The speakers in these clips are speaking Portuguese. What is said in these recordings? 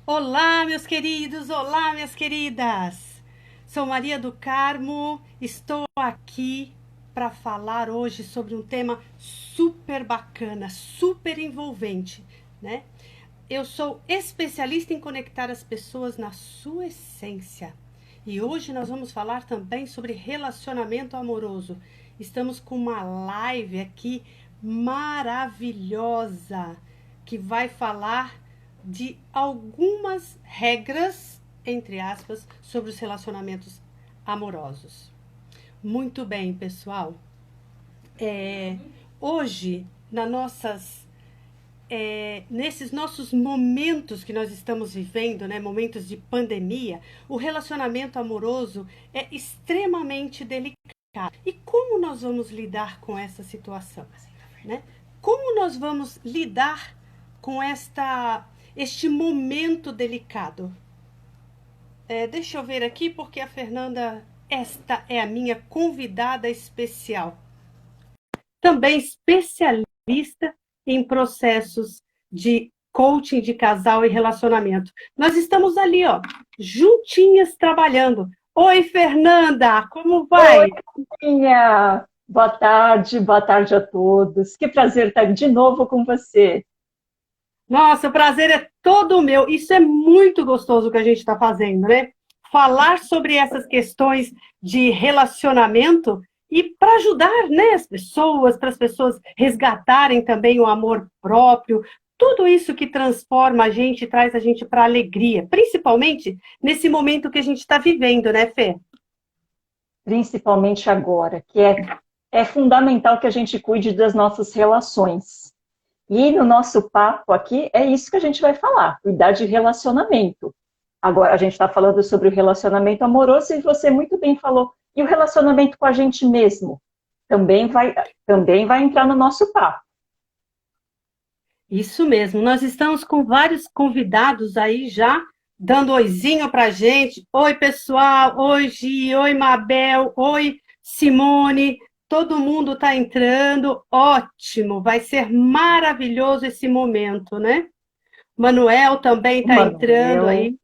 Olá, meus queridos, olá, minhas queridas. Sou Maria do Carmo, estou aqui para falar hoje sobre um tema super bacana, super envolvente, né? Eu sou especialista em conectar as pessoas na sua essência. E hoje nós vamos falar também sobre relacionamento amoroso. Estamos com uma live aqui maravilhosa que vai falar de algumas regras, entre aspas, sobre os relacionamentos amorosos. Muito bem, pessoal. É, Hoje, nesses nossos momentos que nós estamos vivendo, né, momentos de pandemia, o relacionamento amoroso é extremamente delicado. E como nós vamos lidar com essa situação, né? Como nós vamos lidar com este momento delicado? Deixa eu ver aqui, porque a Fernanda, esta é a minha convidada especial. Também especialista em processos de coaching de casal e relacionamento. Nós estamos ali, ó, juntinhas trabalhando. Oi, Fernanda, como Oi, vai? Minha. Boa tarde a todos. Que prazer estar de novo com você. Nossa, o prazer é todo meu. Isso é muito gostoso que a gente está fazendo, né? Falar sobre essas questões de relacionamento e para ajudar, né, as pessoas, para as pessoas resgatarem também o amor próprio, tudo isso que transforma a gente, traz a gente para a alegria, principalmente nesse momento que a gente está vivendo, né, Fê? Principalmente agora, é fundamental que a gente cuide das nossas relações. E no nosso papo aqui, é isso que a gente vai falar, cuidar de relacionamento. Agora, a gente está falando sobre o relacionamento amoroso e você muito bem falou. E o relacionamento com a gente mesmo? Também vai entrar no nosso papo. Isso mesmo, nós estamos com vários convidados aí já, dando oizinho pra gente. Oi, pessoal, oi, Gi, oi, Mabel, oi, Simone, todo mundo tá entrando, ótimo, vai ser maravilhoso esse momento, né? Manuel também O tá entrando Manuel. aí,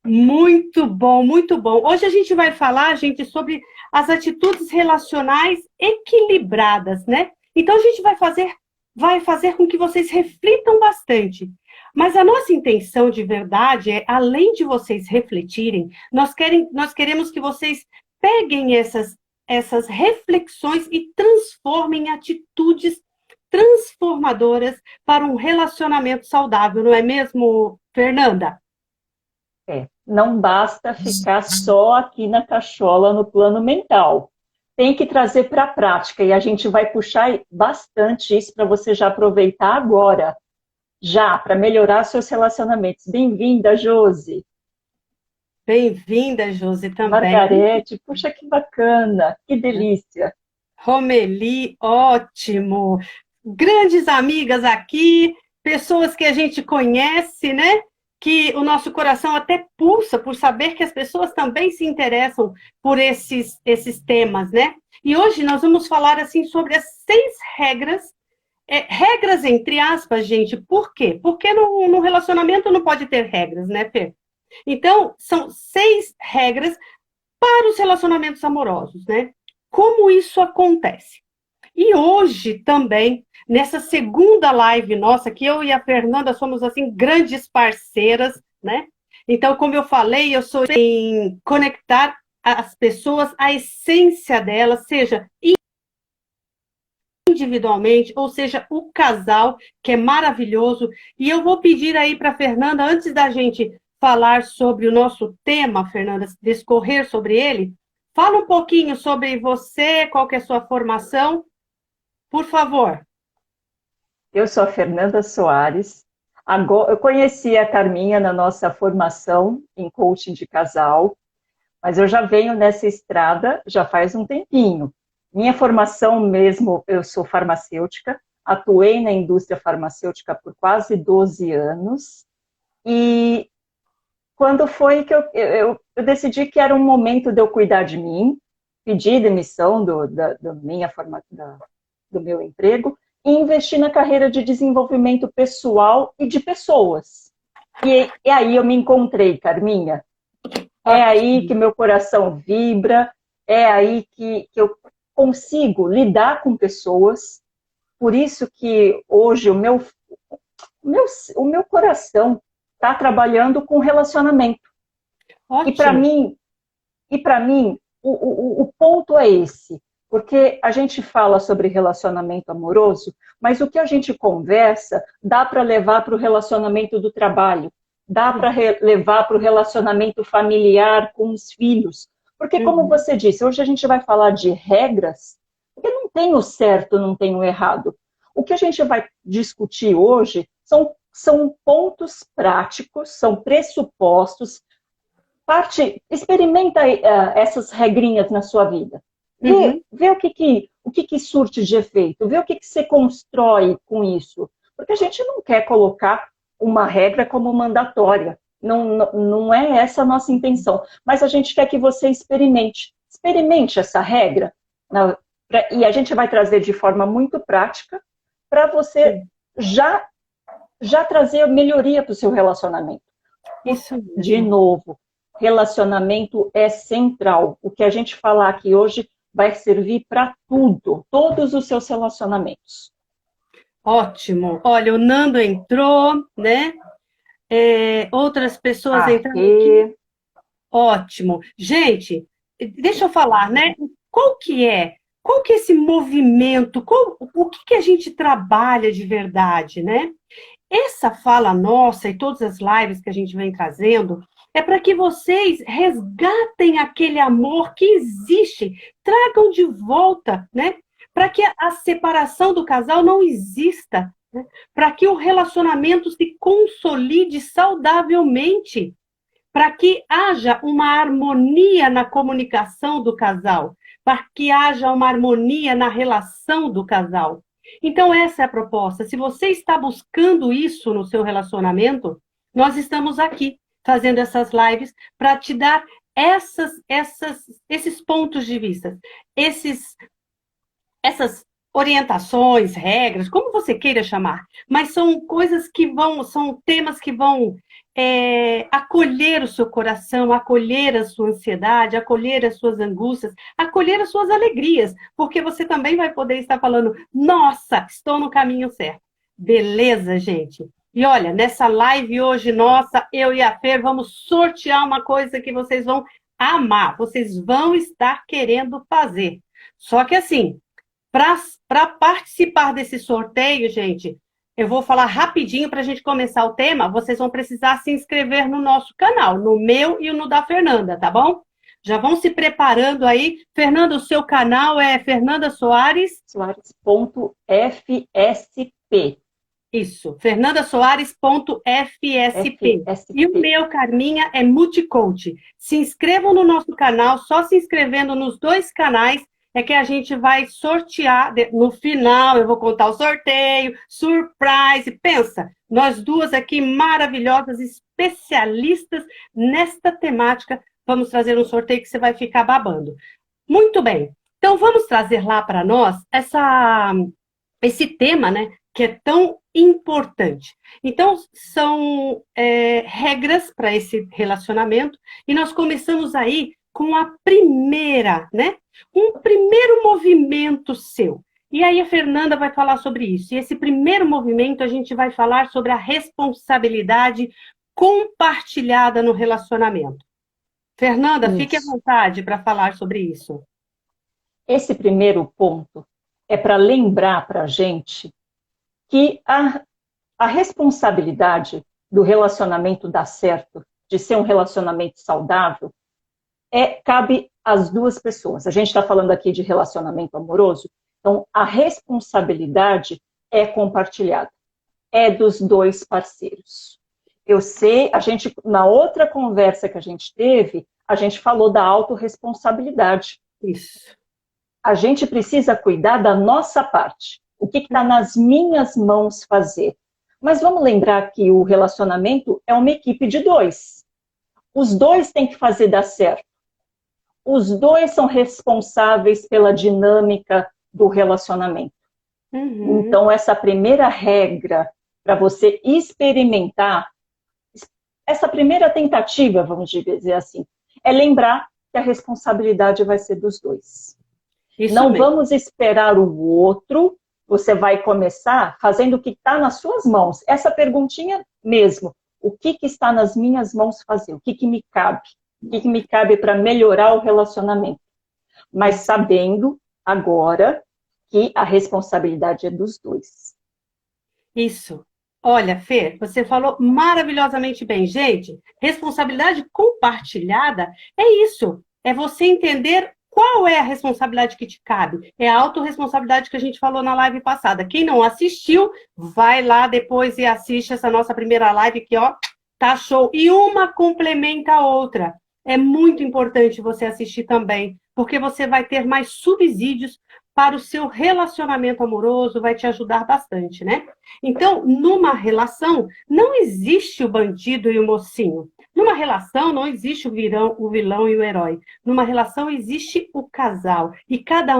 muito bom, muito bom. Hoje a gente vai falar, gente, sobre as atitudes relacionais equilibradas, né? Então a gente vai fazer com que vocês reflitam bastante. Mas a nossa intenção de verdade é, além de vocês refletirem, nós queremos que vocês peguem essas reflexões e transformem em atitudes transformadoras para um relacionamento saudável, não é mesmo, Fernanda? Não basta ficar só aqui na cachola, no plano mental. Tem que trazer para a prática e a gente vai puxar bastante isso para você já aproveitar agora, já, para melhorar seus relacionamentos. Bem-vinda, Josi. Bem-vinda, Josi, também. Margarete, puxa que bacana, que delícia. Romeli, ótimo. Grandes amigas aqui, pessoas que a gente conhece, né? Que o nosso coração até pulsa por saber que as pessoas também se interessam por esses temas, né? E hoje nós vamos falar assim sobre as 6 regras, regras entre aspas, gente. Por quê? Porque no relacionamento não pode ter regras, né, Fê? Então, são 6 regras para os relacionamentos amorosos, né? Como isso acontece? E hoje também, nessa segunda live nossa, que eu e a Fernanda somos assim grandes parceiras, né? Então, como eu falei, eu sou em conectar as pessoas à essência delas, seja individualmente, ou seja, o casal, que é maravilhoso. E eu vou pedir aí para a Fernanda, antes da gente falar sobre o nosso tema, Fernanda, discorrer sobre ele, fala um pouquinho sobre você, qual que é a sua formação, por favor. Eu sou a Fernanda Soares. Agora, eu conheci a Carminha na nossa formação em coaching de casal, mas eu já venho nessa estrada já faz um tempinho. Minha formação mesmo, eu sou farmacêutica, atuei na indústria farmacêutica por quase 12 anos, e quando foi que eu decidi que era um momento de eu cuidar de mim, pedi demissão do meu emprego, e investir na carreira de desenvolvimento pessoal e de pessoas. E aí eu me encontrei, Carminha. É aí que meu coração vibra, é aí que eu consigo lidar com pessoas. Por isso que hoje o meu coração está trabalhando com relacionamento. E para Ótimo. mim, o ponto é esse. Porque a gente fala sobre relacionamento amoroso, mas o que a gente conversa dá para levar para o relacionamento do trabalho, dá para levar para o relacionamento familiar com os filhos. Porque, como Uhum. você disse, hoje a gente vai falar de regras, porque não tem o certo, não tem o errado. O que a gente vai discutir hoje são pontos práticos, são pressupostos. Experimenta essas regrinhas na sua vida. Uhum. Vê o que surte de efeito, vê o que você constrói com isso. Porque a gente não quer colocar uma regra como mandatória. Não é essa a nossa intenção. Mas a gente quer que você experimente. Experimente essa regra. E a gente vai trazer de forma muito prática para você Sim. já trazer melhoria para o seu relacionamento. Isso De mesmo. novo, relacionamento é central. O que a gente falar aqui hoje vai servir para tudo, todos os seus relacionamentos. Ótimo. Olha, o Nando entrou, né? Outras pessoas A entrando aqui. Rê, Ótimo. Gente, deixa eu falar, né? Qual que é? Qual que é esse movimento? O que que a gente trabalha de verdade, né? Essa fala nossa e todas as lives que a gente vem trazendo é para que vocês resgatem aquele amor que existe, tragam de volta, né? Para que a separação do casal não exista, né? Para que o relacionamento se consolide saudavelmente, para que haja uma harmonia na comunicação do casal, para que haja uma harmonia na relação do casal. Então, essa é a proposta. Se você está buscando isso no seu relacionamento, nós estamos aqui fazendo essas lives para te dar esses pontos de vista, essas orientações, regras, como você queira chamar, mas são coisas que são temas que vão acolher o seu coração, acolher a sua ansiedade, acolher as suas angústias, acolher as suas alegrias, porque você também vai poder estar falando, nossa, estou no caminho certo. Beleza, gente? E olha, nessa live hoje, nossa, eu e a Fer vamos sortear uma coisa que vocês vão amar, vocês vão estar querendo fazer. Só que assim, para participar desse sorteio, gente, eu vou falar rapidinho para a gente começar o tema. Vocês vão precisar se inscrever no nosso canal, no meu e no da Fernanda, tá bom? Já vão se preparando aí. Fernanda, o seu canal é Fernanda Soares? Soares.fsp. Isso, fernandasoares.fsp. E o meu, Carminha, é Multicoach. Se inscrevam no nosso canal, só se inscrevendo nos dois canais é que a gente vai sortear. No final, eu vou contar o sorteio, surprise. Pensa, nós duas aqui maravilhosas, especialistas nesta temática, vamos trazer um sorteio que você vai ficar babando. Muito bem. Então, vamos trazer lá para nós esse tema, né, que é tão importante. Então, são regras para esse relacionamento, e nós começamos aí com a primeira, né? Um primeiro movimento seu. E aí a Fernanda vai falar sobre isso. E esse primeiro movimento a gente vai falar sobre a responsabilidade compartilhada no relacionamento. Fernanda, fique à Isso. vontade para falar sobre isso. Esse primeiro ponto é para lembrar para a gente que a responsabilidade do relacionamento dar certo, de ser um relacionamento saudável, cabe às duas pessoas. A gente está falando aqui de relacionamento amoroso, então a responsabilidade é compartilhada, é dos dois parceiros. Eu sei, na outra conversa que a gente teve, a gente falou da autorresponsabilidade. Isso. A gente precisa cuidar da nossa parte. O que está nas minhas mãos fazer? Mas vamos lembrar que o relacionamento é uma equipe de dois. Os dois têm que fazer dar certo. Os dois são responsáveis pela dinâmica do relacionamento. Então, essa primeira regra para você experimentar, essa primeira tentativa, vamos dizer assim, é lembrar que a responsabilidade vai ser dos dois. Isso Não mesmo. vamos esperar o outro, você vai começar fazendo o que está nas suas mãos. Essa perguntinha mesmo, o que está nas minhas mãos fazer? O que me cabe? O que me cabe para melhorar o relacionamento? Mas sabendo agora que a responsabilidade é dos dois. Isso. Olha, Fê, você falou maravilhosamente bem. Gente, responsabilidade compartilhada é isso. É você entender qual é a responsabilidade que te cabe. É a autorresponsabilidade que a gente falou na live passada. Quem não assistiu, vai lá depois e assiste essa nossa primeira live que, ó, tá show. E uma complementa a outra. É muito importante você assistir também, porque você vai ter mais subsídios para o seu relacionamento amoroso, vai te ajudar bastante, né? Então, numa relação, não existe o bandido e o mocinho. Numa relação, não existe o vilão e o herói. Numa relação, existe o casal. E cada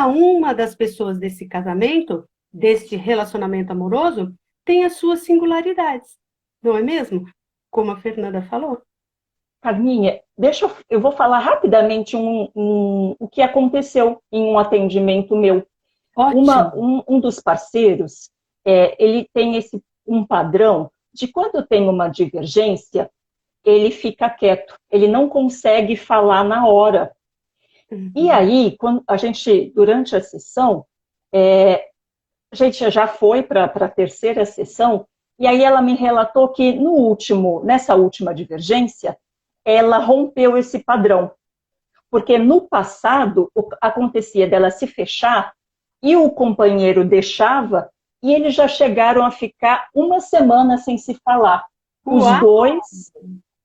uma das pessoas desse casamento, deste relacionamento amoroso, tem as suas singularidades. Não é mesmo? Como a Fernanda falou. Carminha, eu vou falar rapidamente o que aconteceu em um atendimento meu. Ótimo. Um dos parceiros, ele tem um padrão de quando tem uma divergência, ele fica quieto, ele não consegue falar na hora. E Uhum. aí, quando a gente, durante a sessão, a gente já foi para a terceira sessão, e aí ela me relatou que nessa última divergência, ela rompeu esse padrão. Porque no passado acontecia dela se fechar e o companheiro deixava e eles já chegaram a ficar uma semana sem se falar. Os Uau! dois,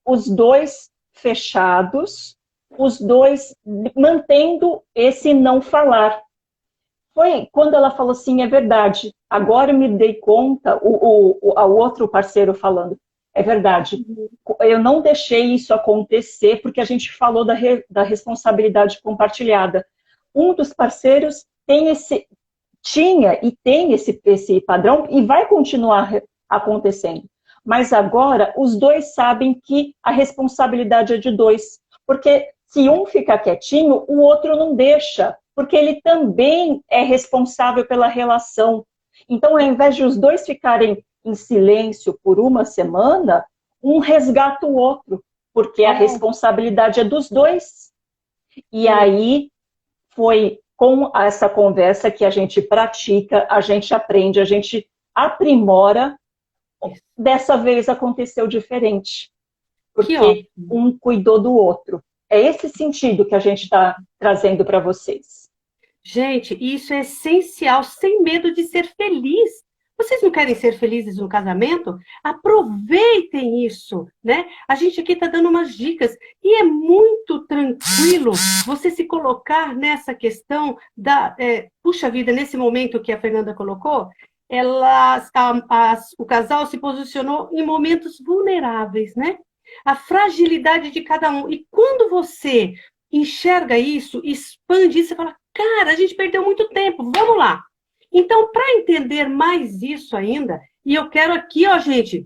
os dois fechados, os dois mantendo esse não falar. Foi quando ela falou assim, é verdade, agora eu me dei conta, o outro parceiro falando, é verdade, eu não deixei isso acontecer porque a gente falou da responsabilidade compartilhada. Um dos parceiros tinha e tem esse padrão e vai continuar acontecendo. Mas agora os dois sabem que a responsabilidade é de dois, porque se um ficar quietinho, o outro não deixa, porque ele também é responsável pela relação. Então, ao invés de os dois ficarem em silêncio por uma semana, um resgata o outro, porque a responsabilidade é dos dois. E aí foi com essa conversa que a gente pratica, a gente aprende, a gente aprimora. Dessa vez aconteceu diferente, Que porque ótimo. um cuidou do outro. É esse sentido que a gente está trazendo para vocês. Gente, isso é essencial, sem medo de ser feliz. Vocês não querem ser felizes no casamento? Aproveitem isso, né? A gente aqui está dando umas dicas e é muito tranquilo você se colocar nessa questão puxa vida, nesse momento que a Fernanda colocou, o casal se posicionou em momentos vulneráveis, né? A fragilidade de cada um. E quando você enxerga isso, expande isso, você fala, cara, a gente perdeu muito tempo, vamos lá. Então, para entender mais isso ainda, e eu quero aqui, ó, gente,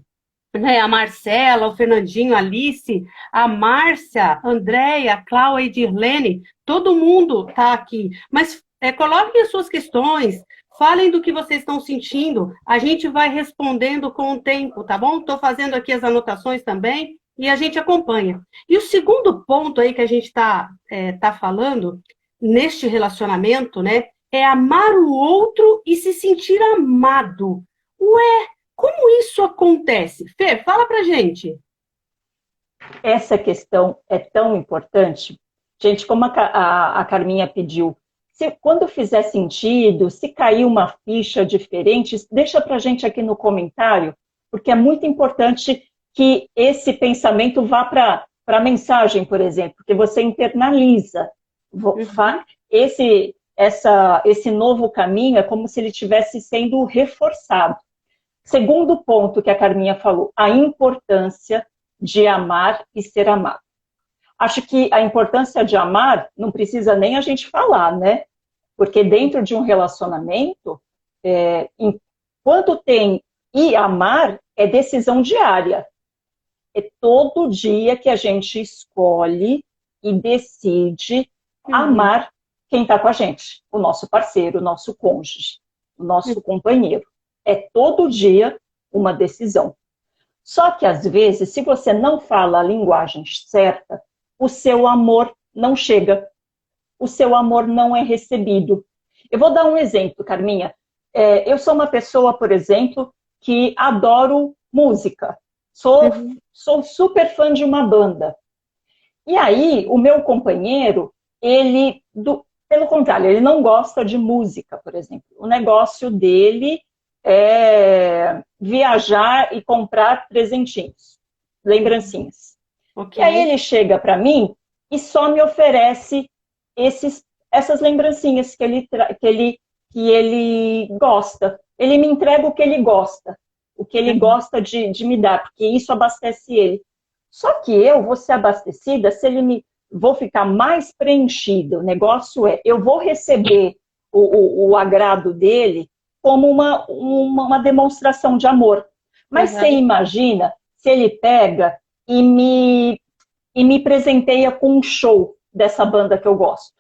né, a Marcela, o Fernandinho, a Alice, a Márcia, a Andréia, a Cláudia, a Edirlene, todo mundo está aqui. Mas coloquem as suas questões, falem do que vocês estão sentindo, a gente vai respondendo com o tempo, tá bom? Estou fazendo aqui as anotações também e a gente acompanha. E o segundo ponto aí que a gente tá falando, neste relacionamento, né, é amar o outro e se sentir amado. Ué, como isso acontece? Fê, fala pra gente. Essa questão é tão importante. Gente, como a Carminha pediu, quando fizer sentido, se cair uma ficha diferente, deixa para a gente aqui no comentário, porque é muito importante que esse pensamento vá para a mensagem, por exemplo, que você internaliza. Esse novo caminho é como se ele estivesse sendo reforçado. Segundo ponto que a Carminha falou, a importância de amar e ser amado. Acho que a importância de amar não precisa nem a gente falar, né? Porque dentro de um relacionamento, enquanto tem e amar é decisão diária. É todo dia que a gente escolhe e decide amar quem está com a gente, o nosso parceiro, o nosso cônjuge, o nosso companheiro. É todo dia uma decisão. Só que, às vezes, se você não fala a linguagem certa, o seu amor não chega, o seu amor não é recebido. Eu vou dar um exemplo, Carminha. Eu sou uma pessoa, por exemplo, que adoro música. Sou super fã de uma banda. E aí, o meu companheiro, pelo contrário, ele não gosta de música, por exemplo. O negócio dele é viajar e comprar presentinhos, lembrancinhas. Okay. E aí ele chega para mim e só me oferece essas lembrancinhas que ele gosta. Ele me entrega o que ele gosta, o que ele gosta de me dar, porque isso abastece ele. Só que eu vou ser abastecida se vou ficar mais preenchida. O negócio eu vou receber o agrado dele como uma demonstração de amor. Mas você imagina se ele pega e me presenteia com um show dessa banda que eu gosto.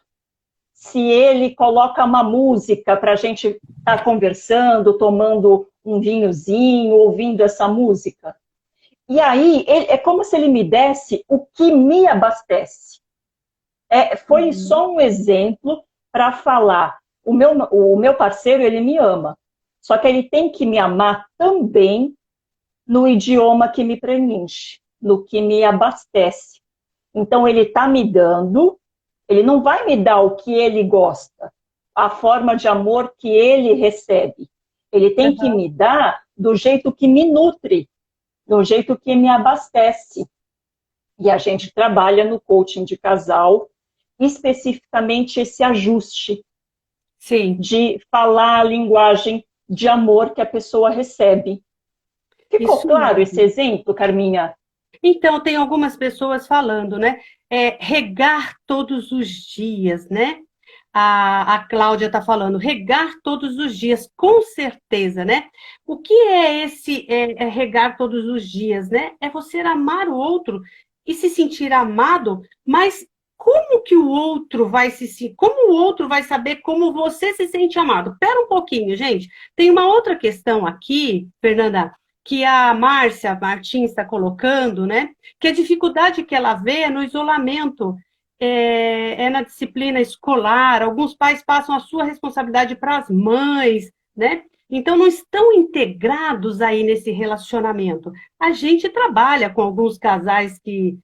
Se ele coloca uma música para a gente estar conversando, tomando um vinhozinho, ouvindo essa música. E aí, é como se ele me desse o que me abastece. Foi só um exemplo para falar. O meu parceiro, ele me ama. Só que ele tem que me amar também no idioma que me preenche, no que me abastece. Então, ele está me dando, ele não vai me dar o que ele gosta, a forma de amor que ele recebe. Ele tem que me dar do jeito que me nutre, do jeito que me abastece. E a gente trabalha no coaching de casal, especificamente esse ajuste. Sim. De falar a linguagem de amor que a pessoa recebe. Ficou isso claro mesmo. Esse exemplo, Carminha? Então, tem algumas pessoas falando, né? Regar todos os dias, né? A Cláudia está falando, regar todos os dias, com certeza, né? O que é esse regar todos os dias, né? É você amar o outro e se sentir amado, mas como que o outro vai como o outro vai saber como você se sente amado? Espera um pouquinho, gente. Tem uma outra questão aqui, Fernanda, que a Márcia Martins está colocando, né? Que a dificuldade que ela vê é no isolamento. Na disciplina escolar, alguns pais passam a sua responsabilidade para as mães, né? Então, não estão integrados aí nesse relacionamento. A gente trabalha com alguns casais que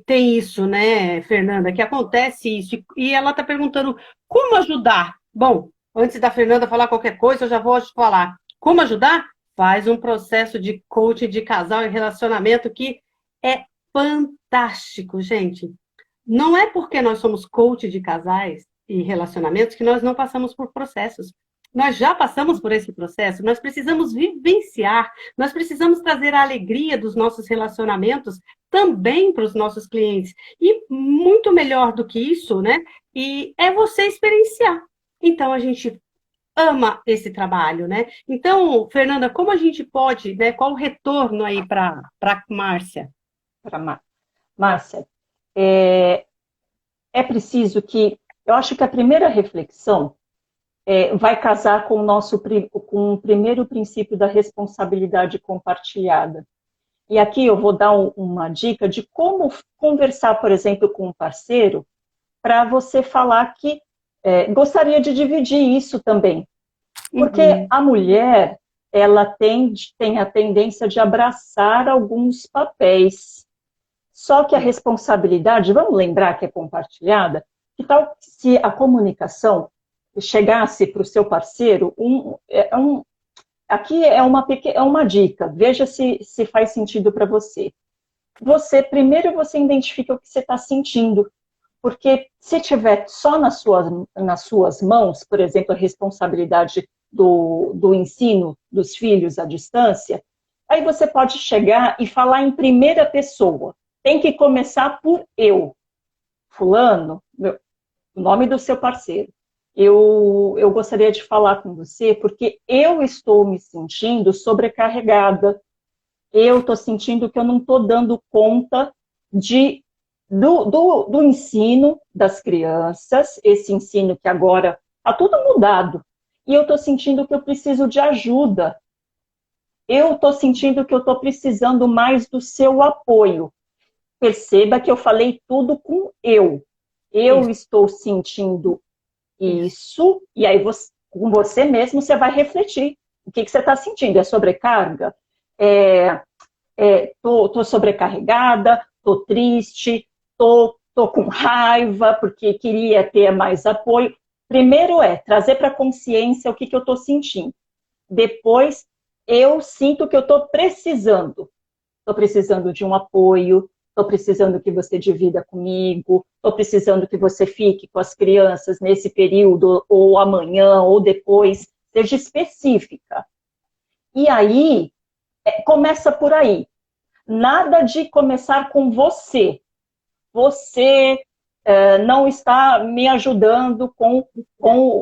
tem isso, né, Fernanda, que acontece isso. E ela está perguntando como ajudar. Bom, antes da Fernanda falar qualquer coisa, eu já vou te falar. Como ajudar? Faz um processo de coaching de casal e relacionamento que é fantástico, gente. Não é porque nós somos coach de casais e relacionamentos que nós não passamos por processos. Nós já passamos por esse processo, nós precisamos vivenciar, nós precisamos trazer a alegria dos nossos relacionamentos também para os nossos clientes. E muito melhor do que isso, né? E é você experienciar. Então, a gente ama esse trabalho, né? Então, Fernanda, como a gente pode, né? Qual o retorno aí para Márcia? Para Márcia, é preciso que, eu acho que a primeira reflexão vai casar com com o primeiro princípio da responsabilidade compartilhada. E aqui eu vou dar uma dica de como conversar, por exemplo, com um parceiro, para você falar que gostaria de dividir isso também. Porque a mulher, ela tem a tendência de abraçar alguns papéis. Só que a responsabilidade, vamos lembrar que é compartilhada, que tal se a comunicação chegasse para o seu parceiro, aqui é uma dica, veja se faz sentido para você. Primeiro você identifica o que você está sentindo, porque se tiver só nas suas mãos, por exemplo, a responsabilidade do ensino dos filhos à distância, aí você pode chegar e falar em primeira pessoa. Tem que começar por eu. Fulano, o nome do seu parceiro. Eu gostaria de falar com você porque eu estou me sentindo sobrecarregada. eu estou sentindo que eu não estou dando conta do ensino das crianças, esse ensino que agora está tudo mudado, e eu estou sentindo que eu preciso de ajuda. Eu estou sentindo que eu estou precisando mais do seu apoio. Perceba que eu falei tudo com eu. Eu estou sentindo isso, e aí com você mesmo você vai refletir. O que você está sentindo? É sobrecarga? Tô sobrecarregada? Tô triste? Tô com raiva porque queria ter mais apoio? Primeiro trazer para a consciência o que eu estou sentindo. Depois, eu sinto que eu estou precisando. Estou precisando de um apoio, estou precisando que você divida comigo, estou precisando que você fique com as crianças nesse período, ou amanhã, ou depois, seja específica. E aí, começa por aí. Nada de começar com você. Você não está me ajudando com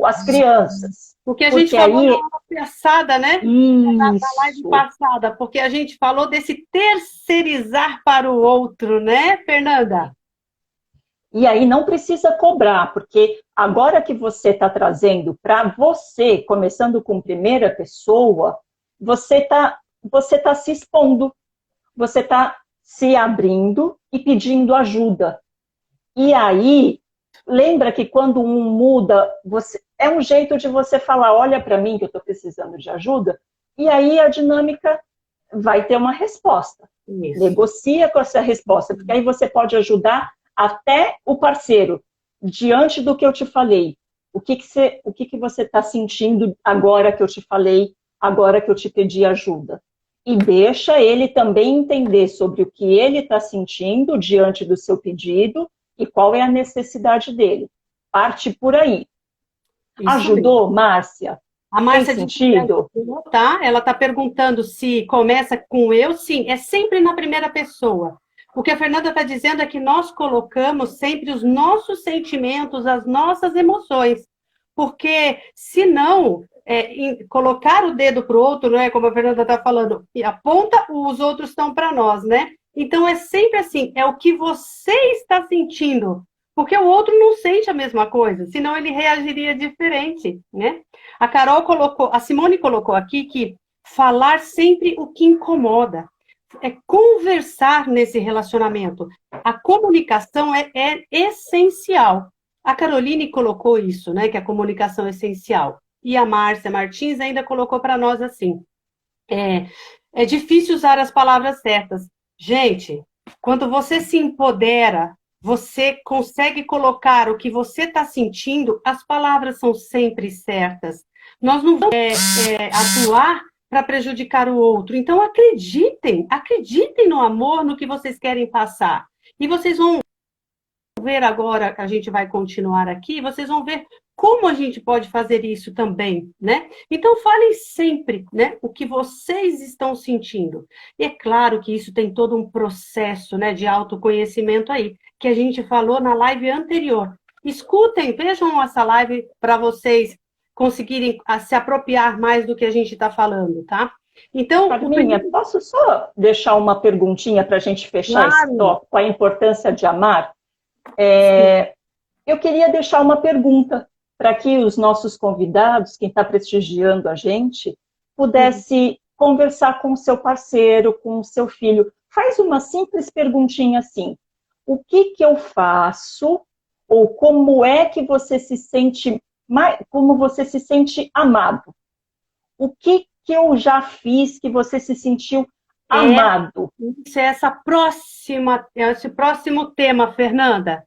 as crianças. Porque a gente falou na aula passada, né? Na live passada, porque a gente falou desse terceirizar para o outro, né, Fernanda? E aí não precisa cobrar, porque agora que você está trazendo para você, começando com primeira pessoa, você tá se expondo, você está se abrindo e pedindo ajuda. E aí, lembra que quando um muda, é um jeito de você falar, olha para mim que eu estou precisando de ajuda, e aí a dinâmica vai ter uma resposta. Isso. Negocia com essa resposta, porque aí você pode ajudar até o parceiro, diante do que eu te falei. O que você está sentindo agora que eu te falei, agora que eu te pedi ajuda? E deixa ele também entender sobre o que ele está sentindo diante do seu pedido e qual é a necessidade dele. Parte por aí. Isso. Ajudou, mesmo. Márcia? A Márcia tem sentido? Tá? Ela está perguntando se começa com eu. Sim, é sempre na primeira pessoa. O que a Fernanda está dizendo é que nós colocamos sempre os nossos sentimentos, as nossas emoções. Porque, se não, colocar o dedo para o outro, né, como a Fernanda está falando, e aponta, os outros estão para nós, né? Então, é sempre assim, é o que você está sentindo. Porque o outro não sente a mesma coisa, senão ele reagiria diferente, né? A Simone colocou aqui que falar sempre o que incomoda. É conversar nesse relacionamento. A comunicação é essencial. A Caroline colocou isso, né? Que a comunicação é essencial. E a Márcia Martins ainda colocou para nós assim. É difícil usar as palavras certas. Gente, quando você se empodera, você consegue colocar o que você está sentindo, as palavras são sempre certas. Nós não vamos atuar para prejudicar o outro. Então, acreditem no amor, no que vocês querem passar. E vocês vão ver agora, a gente vai continuar aqui, vocês vão ver como a gente pode fazer isso também, né? Então, falem sempre, né, o que vocês estão sentindo. E é claro que isso tem todo um processo, né, de autoconhecimento aí, que a gente falou na live anterior. Escutem, vejam essa live para vocês conseguirem se apropriar mais do que a gente está falando, tá? Então, Carminha, posso só deixar uma perguntinha para a gente fechar esse tópico, com a importância de amar? Eu queria deixar uma pergunta para que os nossos convidados, quem está prestigiando a gente, pudesse conversar com o seu parceiro, com o seu filho. Faz uma simples perguntinha assim: o que eu faço, ou como é que você se sente, como você se sente amado? O que eu já fiz que você se sentiu amado? Esse próximo tema, Fernanda.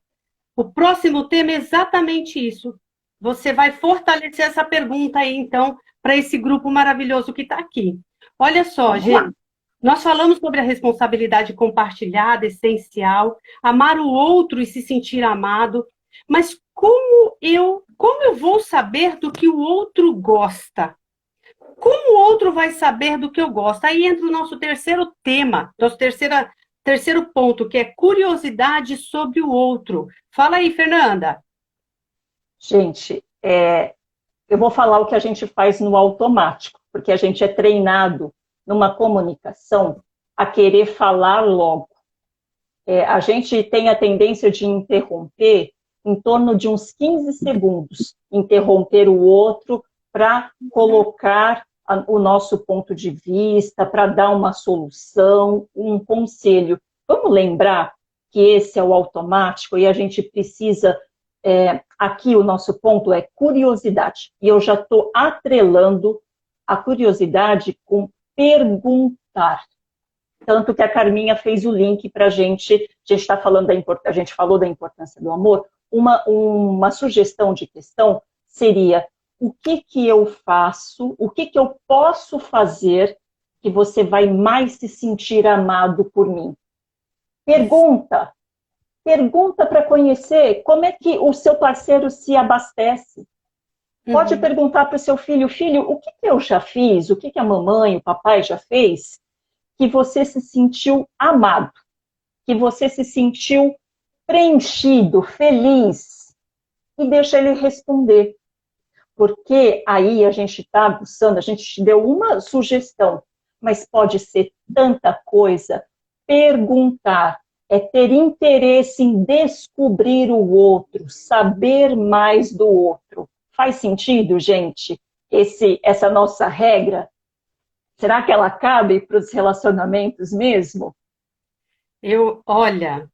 O próximo tema é exatamente isso. Você vai fortalecer essa pergunta aí, então, para esse grupo maravilhoso que está aqui. Olha só, gente, nós falamos sobre a responsabilidade compartilhada, essencial, amar o outro e se sentir amado, mas como eu vou saber do que o outro gosta? Como o outro vai saber do que eu gosto? Aí entra o nosso terceiro tema, nosso terceiro ponto, que é curiosidade sobre o outro. Fala aí, Fernanda. Gente, eu vou falar o que a gente faz no automático, porque a gente é treinado numa comunicação a querer falar logo. A gente tem a tendência de interromper em torno de uns 15 segundos, interromper o outro para colocar o nosso ponto de vista, para dar uma solução, um conselho. Vamos lembrar que esse é o automático e a gente precisa, aqui o nosso ponto é curiosidade. E eu já estou atrelando a curiosidade com perguntar. Tanto que a Carminha fez o link para a gente está falando a gente falou da importância do amor. Uma sugestão de questão seria: o que eu faço, o que eu posso fazer que você vai mais se sentir amado por mim? Pergunta para conhecer como é que o seu parceiro se abastece. Pode perguntar para o seu filho: filho, o que eu já fiz, o que a mamãe, o papai já fez, que você se sentiu amado, que você se sentiu preenchido, feliz, e deixa ele responder. Porque aí a gente está aguçando, a gente te deu uma sugestão, mas pode ser tanta coisa. Perguntar é ter interesse em descobrir o outro, saber mais do outro. Faz sentido, gente, essa nossa regra? Será que ela cabe para os relacionamentos mesmo? Olha,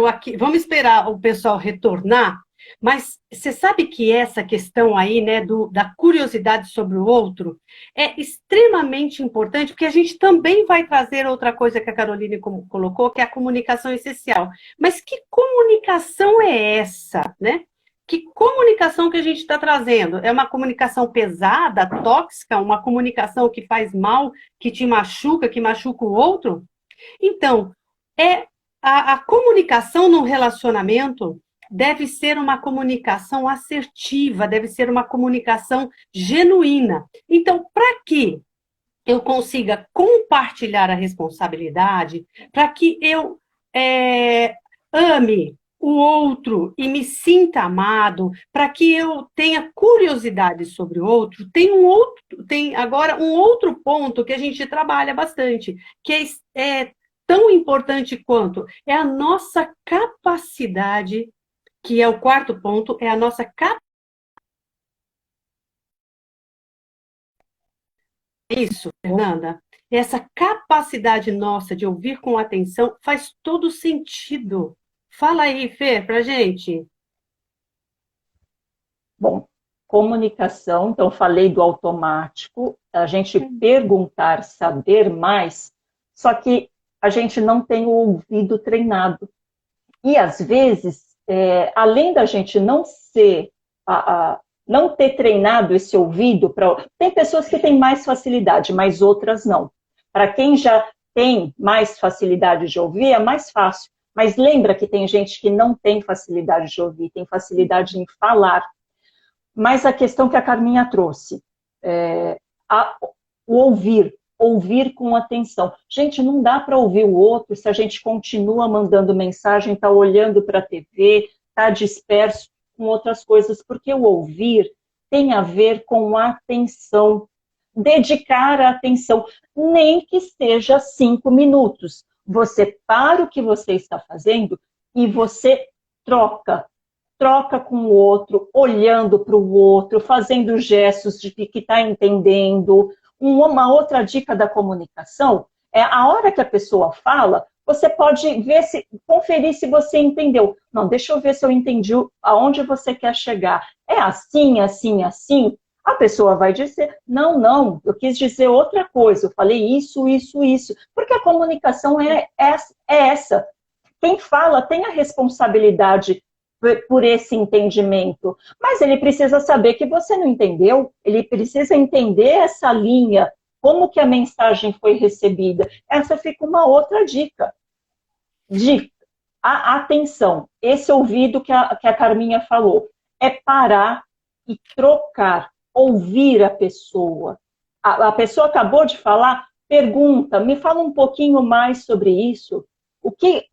aqui, vamos esperar o pessoal retornar, mas você sabe que essa questão aí, né, da curiosidade sobre o outro é extremamente importante, porque a gente também vai trazer outra coisa que a Caroline colocou, que é a comunicação essencial. Mas que comunicação é essa, né? Que comunicação que a gente está trazendo? É uma comunicação pesada, tóxica, uma comunicação que faz mal, que te machuca, que machuca o outro? Então, a comunicação no relacionamento deve ser uma comunicação assertiva, deve ser uma comunicação genuína. Então, para que eu consiga compartilhar a responsabilidade, para que eu ame o outro e me sinta amado, para que eu tenha curiosidade sobre o outro, tem agora um outro ponto que a gente trabalha bastante, que é tão importante quanto é a nossa capacidade, que é o quarto ponto, é a nossa capacidade. Isso, Fernanda, essa capacidade nossa de ouvir com atenção faz todo sentido. Fala aí, Fê, pra gente. Bom, comunicação, então falei do automático, a gente perguntar, saber mais, só que a gente não tem o ouvido treinado. E às vezes, além da gente não não ter treinado esse ouvido, tem pessoas que têm mais facilidade, mas outras não. Para quem já tem mais facilidade de ouvir, é mais fácil. Mas lembra que tem gente que não tem facilidade de ouvir, tem facilidade em falar. Mas a questão que a Carminha trouxe, o ouvir com atenção. Gente, não dá para ouvir o outro se a gente continua mandando mensagem, está olhando para a TV, está disperso com outras coisas, porque o ouvir tem a ver com atenção. Dedicar a atenção, nem que seja 5 minutos. Você para o que você está fazendo e você troca com o outro, olhando para o outro, fazendo gestos de que está entendendo. Uma outra dica da comunicação é a hora que a pessoa fala, você pode conferir se você entendeu. Não, deixa eu ver se eu entendi aonde você quer chegar. É assim, assim, assim? A pessoa vai dizer, não, eu quis dizer outra coisa, eu falei isso, isso, isso. Porque a comunicação é essa. Quem fala tem a responsabilidade por esse entendimento, mas ele precisa saber que você não entendeu, ele precisa entender essa linha, como que a mensagem foi recebida. Essa fica uma outra dica. Atenção, esse ouvido que a Carminha falou, é parar e trocar, ouvir a pessoa. A pessoa acabou de falar, pergunta, me fala um pouquinho mais sobre isso. O que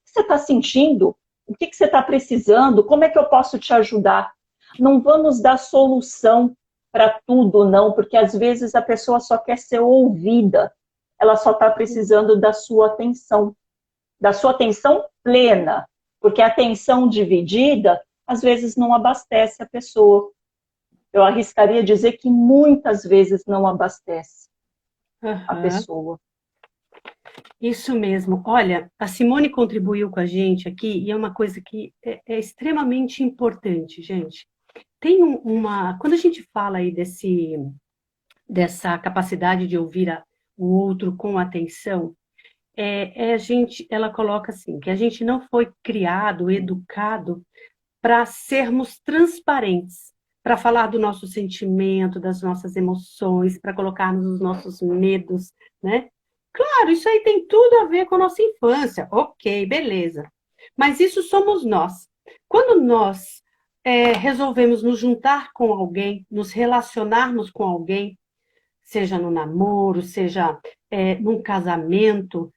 você está sentindo? O que você está precisando? Como é que eu posso te ajudar? Não vamos dar solução para tudo, não, porque às vezes a pessoa só quer ser ouvida. ela só está precisando da sua atenção plena, porque a atenção dividida, às vezes, não abastece a pessoa. Eu arriscaria dizer que muitas vezes não abastece a Aham. pessoa. Isso mesmo. Olha, a Simone contribuiu com a gente aqui e é uma coisa que é extremamente importante, gente. Tem quando a gente fala aí dessa capacidade de ouvir o outro com atenção, ela coloca assim, que a gente não foi criado, educado para sermos transparentes, para falar do nosso sentimento, das nossas emoções, para colocarmos os nossos medos, né? Claro, isso aí tem tudo a ver com a nossa infância. Ok, beleza. Mas isso somos nós. Quando nós resolvemos nos juntar com alguém, nos relacionarmos com alguém, seja no namoro, seja num casamento,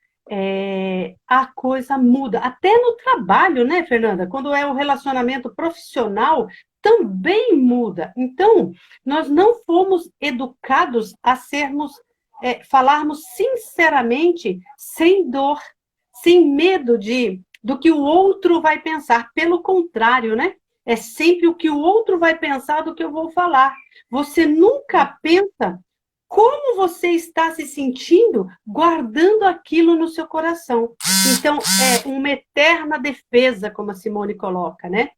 a coisa muda. Até no trabalho, né, Fernanda? Quando é o relacionamento profissional, também muda. Então, nós não fomos educados a falarmos sinceramente, sem dor, sem medo do que o outro vai pensar. Pelo contrário, né? É sempre o que o outro vai pensar do que eu vou falar. Você nunca pensa como você está se sentindo guardando aquilo no seu coração. Então, é uma eterna defesa, como a Simone coloca, né?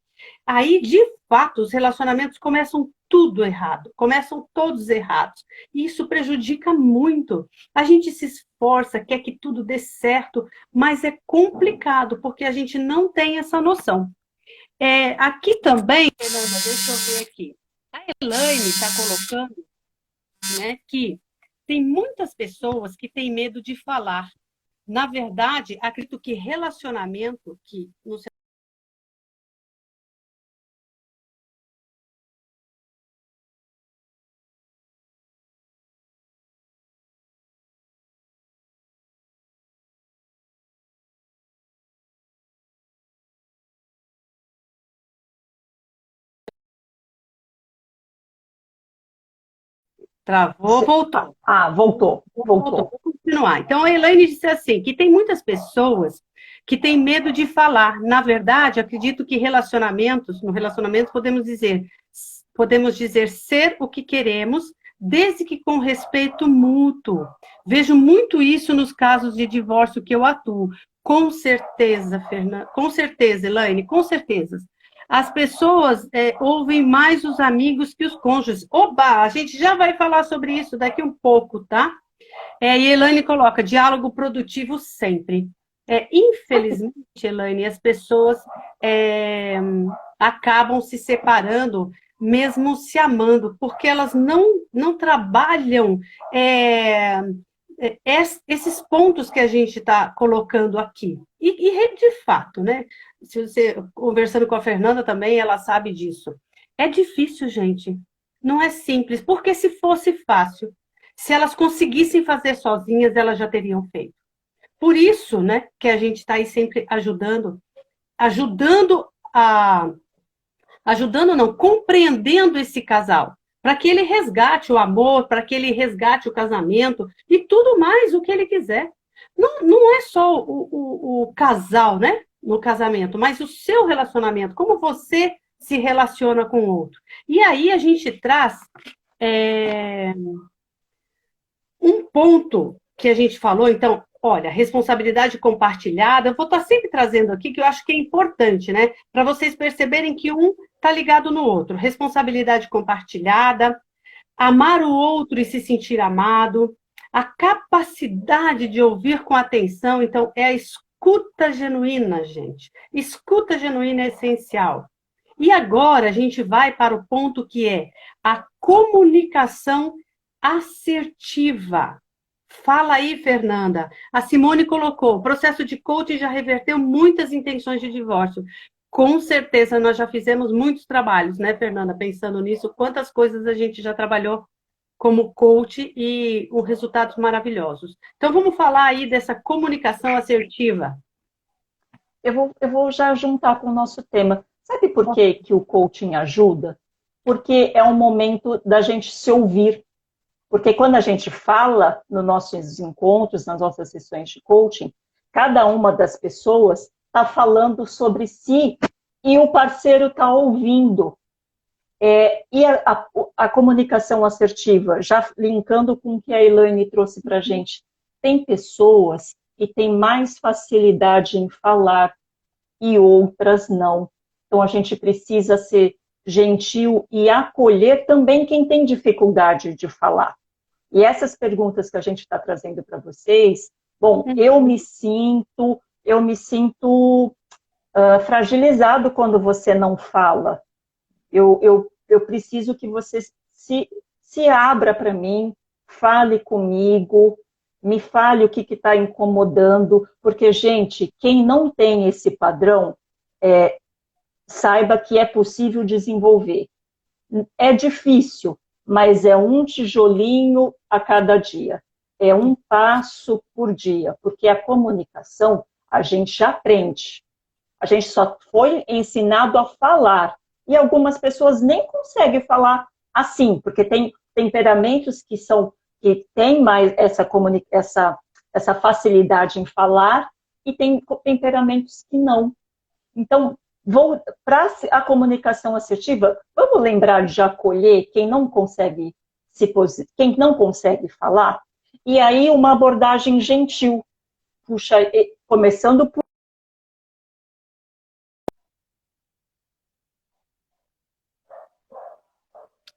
Aí, de fato, os relacionamentos começam tudo errado, começam todos errados. E isso prejudica muito. A gente se esforça, quer que tudo dê certo, mas é complicado, porque a gente não tem essa noção. Aqui também, Fernanda, deixa eu ver aqui. A Elaine está colocando, né, que tem muitas pessoas que têm medo de falar. Na verdade, acredito que relacionamento, que no travou, voltou. Voltou. Vou continuar. Então, a Elaine disse assim, que tem muitas pessoas que têm medo de falar. Na verdade, acredito que no relacionamento podemos dizer ser o que queremos, desde que com respeito mútuo. Vejo muito isso nos casos de divórcio que eu atuo. Com certeza, Fernanda, com certeza, Elaine, com certeza. As pessoas ouvem mais os amigos que os cônjuges. Oba, a gente já vai falar sobre isso daqui um pouco, tá? E Elaine coloca, diálogo produtivo sempre. Infelizmente, Elaine, as pessoas acabam se separando, mesmo se amando, porque elas não trabalham esses pontos que a gente está colocando aqui. E, de fato, né? Se você conversando com a Fernanda também, ela sabe disso. É difícil, gente. Não é simples, porque se fosse fácil, se elas conseguissem fazer sozinhas, elas já teriam feito. Por isso, né, que a gente está aí sempre ajudando ajudando não, compreendendo esse casal, para que ele resgate o amor, para que ele resgate o casamento e tudo mais o que ele quiser. Não é só o casal, né, no casamento, mas o seu relacionamento, como você se relaciona com o outro. E aí a gente traz um ponto que a gente falou, então, olha, responsabilidade compartilhada, eu vou estar sempre trazendo aqui, que eu acho que é importante, né? Para vocês perceberem que um está ligado no outro. Responsabilidade compartilhada, amar o outro e se sentir amado, a capacidade de ouvir com atenção, então, é a escuta genuína, gente. Escuta genuína é essencial. E agora a gente vai para o ponto que é a comunicação assertiva. Fala aí, Fernanda. A Simone colocou, o processo de coaching já reverteu muitas intenções de divórcio. Com certeza, nós já fizemos muitos trabalhos, né, Fernanda? Pensando nisso, quantas coisas a gente já trabalhou como coach e com resultados maravilhosos. Então, vamos falar aí dessa comunicação assertiva. Eu vou já juntar com o nosso tema. Sabe por que o coaching ajuda? Porque é um momento da gente se ouvir. Porque quando a gente fala nos nossos encontros, nas nossas sessões de coaching, cada uma das pessoas está falando sobre si e o parceiro está ouvindo. E a comunicação assertiva, já linkando com o que a Elaine trouxe para a gente, tem pessoas que têm mais facilidade em falar e outras não. Então, a gente precisa ser gentil e acolher também quem tem dificuldade de falar. E essas perguntas que a gente está trazendo para vocês, bom, eu me sinto fragilizado quando você não fala. Eu preciso que você se abra para mim, fale comigo, me fale o que está incomodando, porque, gente, quem não tem esse padrão, saiba que é possível desenvolver. É difícil, mas é um tijolinho a cada dia. É um passo por dia, porque a comunicação a gente aprende. A gente só foi ensinado a falar. E algumas pessoas nem conseguem falar assim, porque tem temperamentos que têm mais essa facilidade em falar e tem temperamentos que não. Então, para a comunicação assertiva, vamos lembrar de acolher quem não consegue quem não consegue falar, e aí uma abordagem gentil, começando por...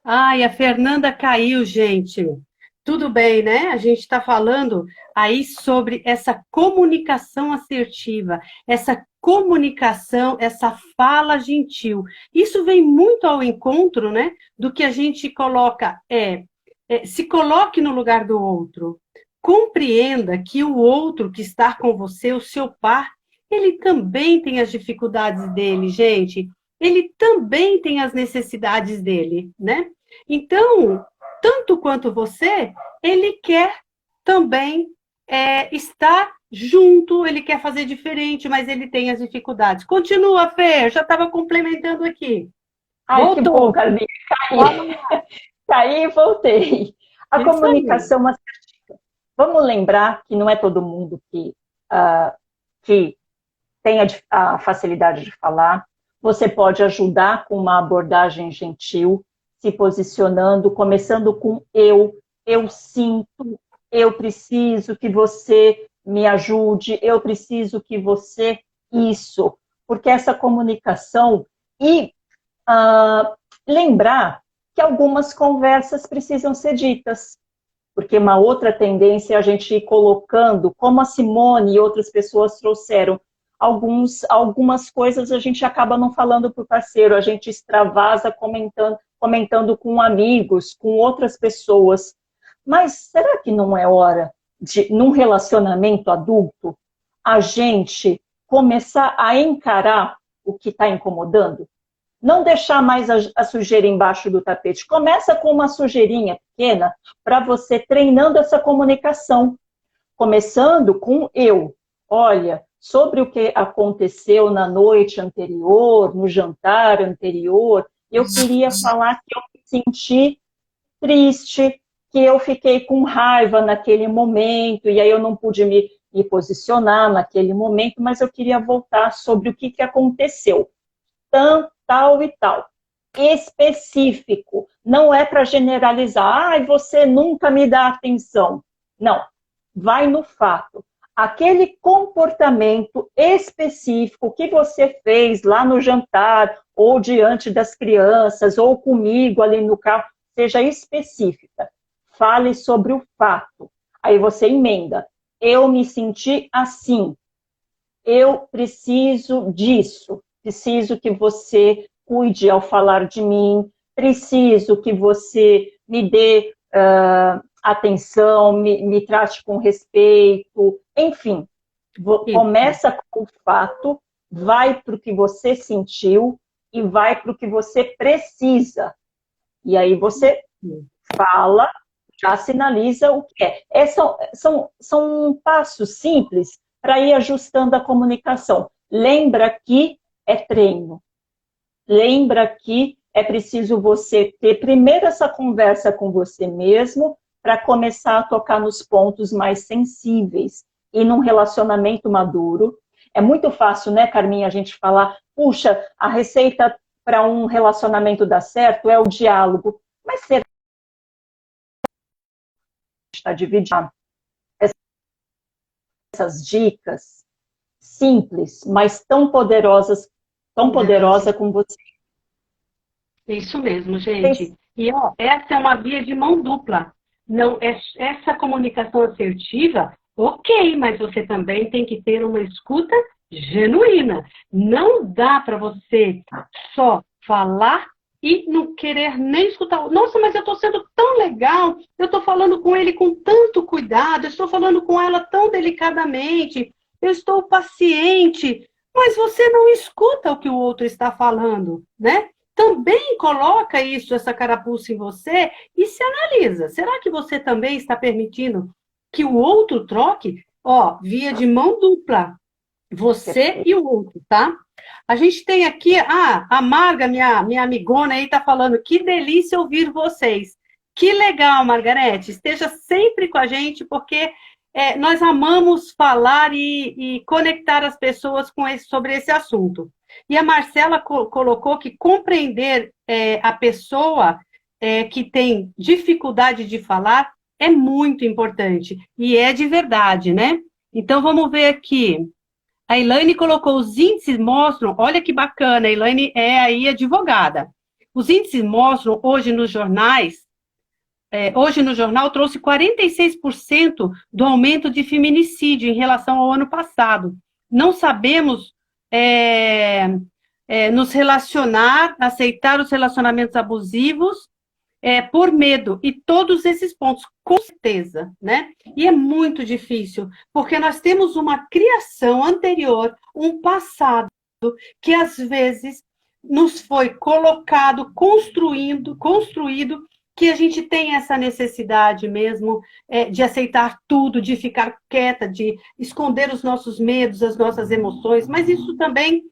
Ai, a Fernanda caiu, gente. Tudo bem, né? A gente está falando aí sobre essa comunicação assertiva, essa comunicação, essa fala gentil. Isso vem muito ao encontro, né, do que a gente coloca, se coloque no lugar do outro. Compreenda que o outro que está com você, o seu par, ele também tem as dificuldades dele, gente. Ele também tem as necessidades dele, né? Então, tanto quanto você, ele quer também estar junto, ele quer fazer diferente, mas ele tem as dificuldades. Continua, Fê, eu já estava complementando aqui. Ai, voltou. Que bom, Carminha, caí e voltei. A comunicação assertiva. Vamos lembrar que não é todo mundo que tem a facilidade de falar. Você pode ajudar com uma abordagem gentil, se posicionando, começando com eu sinto, eu preciso que você me ajude, eu preciso que você... Isso, porque essa comunicação... E lembrar que algumas conversas precisam ser ditas, porque uma outra tendência é a gente ir colocando, como a Simone e outras pessoas trouxeram, algumas coisas a gente acaba não falando para o parceiro, a gente extravasa comentando com amigos, com outras pessoas. Mas será que não é hora de, num relacionamento adulto, a gente começar a encarar o que está incomodando? Não deixar mais a sujeira embaixo do tapete. Começa com uma sujeirinha pequena para você treinando essa comunicação. Começando com eu. Olha, sobre o que aconteceu na noite anterior, no jantar anterior, eu queria falar que eu me senti triste, que eu fiquei com raiva naquele momento, e aí eu não pude me posicionar naquele momento, mas eu queria voltar sobre o que aconteceu. Tal e tal. Específico. Não é para generalizar. Ai, você nunca me dá atenção. Não. Vai no fato. Aquele comportamento específico que você fez lá no jantar, ou diante das crianças, ou comigo ali no carro, seja específica. Fale sobre o fato. Aí você emenda. Eu me senti assim. Eu preciso disso. Preciso que você cuide ao falar de mim. Preciso que você me dê atenção, me trate com respeito. Enfim, começa com o fato, vai para o que você sentiu e vai para o que você precisa. E aí você fala, já sinaliza o que é. São passos simples para ir ajustando a comunicação. Lembra que é treino. Lembra que é preciso você ter primeiro essa conversa com você mesmo, para começar a tocar nos pontos mais sensíveis. E num relacionamento maduro, é muito fácil, né, Carminha, a gente falar, puxa, a receita para um relacionamento dar certo é o diálogo. Mas será que está dividindo essas dicas simples, mas tão poderosa como você? Isso mesmo, gente. E ó, essa é uma via de mão dupla. Não, essa comunicação assertiva, ok, mas você também tem que ter uma escuta genuína. Não dá para você só falar e não querer nem escutar. Nossa, mas eu estou sendo tão legal, eu estou falando com ele com tanto cuidado, eu estou falando com ela tão delicadamente, eu estou paciente, mas você não escuta o que o outro está falando, né? Também coloca isso, essa carapuça em você e se analisa. Será que você também está permitindo que o outro troque? Ó, via de mão dupla, você e o outro, tá? A gente tem aqui, a Marga, minha amigona aí, tá falando, que delícia ouvir vocês. Que legal, Margarete, esteja sempre com a gente, porque nós amamos falar e conectar as pessoas sobre esse assunto. E a Marcela colocou que compreender a pessoa que tem dificuldade de falar é muito importante, e é de verdade, né? Então, vamos ver aqui. A Elaine colocou, os índices mostram, olha que bacana, a Elaine é aí advogada. Os índices mostram, hoje nos jornais, hoje no jornal trouxe 46% do aumento de feminicídio em relação ao ano passado. Não sabemos nos relacionar, aceitar os relacionamentos abusivos por medo, e todos esses pontos, com certeza, né? E é muito difícil, porque nós temos uma criação anterior, um passado, que às vezes nos foi colocado, construído, que a gente tem essa necessidade mesmo de aceitar tudo, de ficar quieta, de esconder os nossos medos, as nossas emoções, mas isso também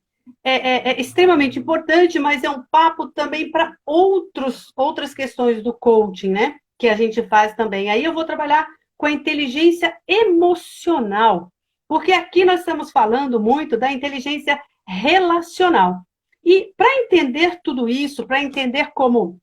é extremamente importante, mas é um papo também para outras questões do coaching, né? Que a gente faz também. Aí eu vou trabalhar com a inteligência emocional, porque aqui nós estamos falando muito da inteligência relacional. E para entender tudo isso, para entender como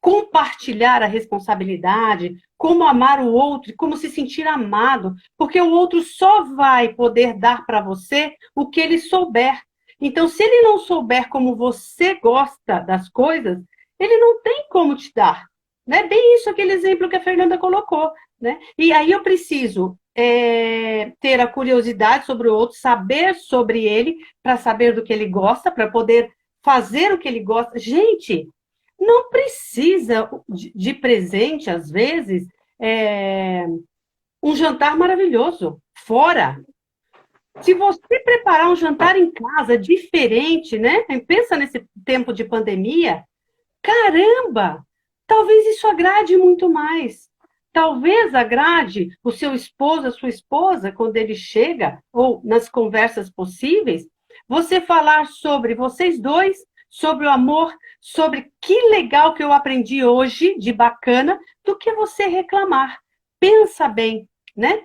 compartilhar a responsabilidade, como amar o outro, como se sentir amado, porque o outro só vai poder dar para você o que ele souber. Então, se ele não souber como você gosta das coisas, ele não tem como te dar. Né? Bem isso, aquele exemplo que a Fernanda colocou. Né? E aí eu preciso ter a curiosidade sobre o outro, saber sobre ele, para saber do que ele gosta, para poder fazer o que ele gosta. Gente, não precisa de presente, às vezes, um jantar maravilhoso, fora. Se você preparar um jantar em casa diferente, né? Pensa nesse tempo de pandemia, caramba! Talvez isso agrade muito mais. Talvez agrade o seu esposo, a sua esposa, quando ele chega, ou nas conversas possíveis, você falar sobre vocês dois, sobre o amor, sobre que legal que eu aprendi hoje, de bacana, do que você reclamar. Pensa bem, né?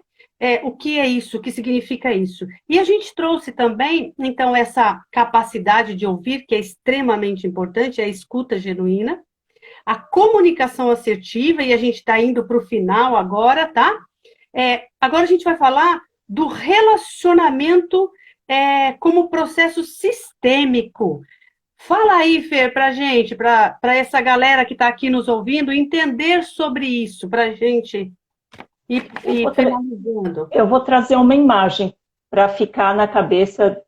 O que é isso, o que significa isso. E a gente trouxe também, então, essa capacidade de ouvir, que é extremamente importante, a escuta genuína, a comunicação assertiva, e a gente está indo para o final agora, tá? Agora a gente vai falar do relacionamento como processo sistêmico. Fala aí, Fer, para a gente, para essa galera que está aqui nos ouvindo, entender sobre isso, para a gente ir finalizando. Eu vou trazer uma imagem para ficar na cabeça